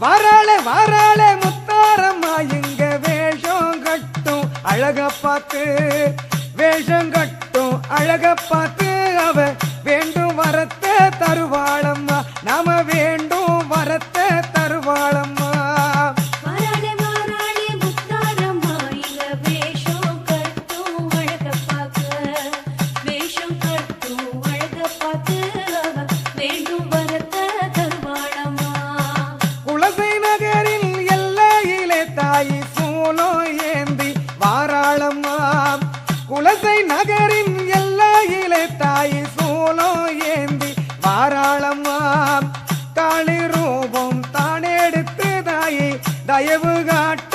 வாராளே வாராளே முத்தாரம்மா இங்க வேஷம் கட்டும் அழக பார்த்து வேஷம் கட்டும் அழக பார்த்து அவ வேண்டும் வரத்தை தருவாளம்மா நாம வேண்டும் வரத்தை தருவாளம்மா குலசை நகரில் எல்லையிலே தாய் சூலம் ஏந்தி வாராளம்மா குலசை நகரின் எல்லையிலே தாய் சூலம் ஏந்தி வாராளம்மா காளி ரூபம் தானெடுத்து தாயை தயவு காட்டு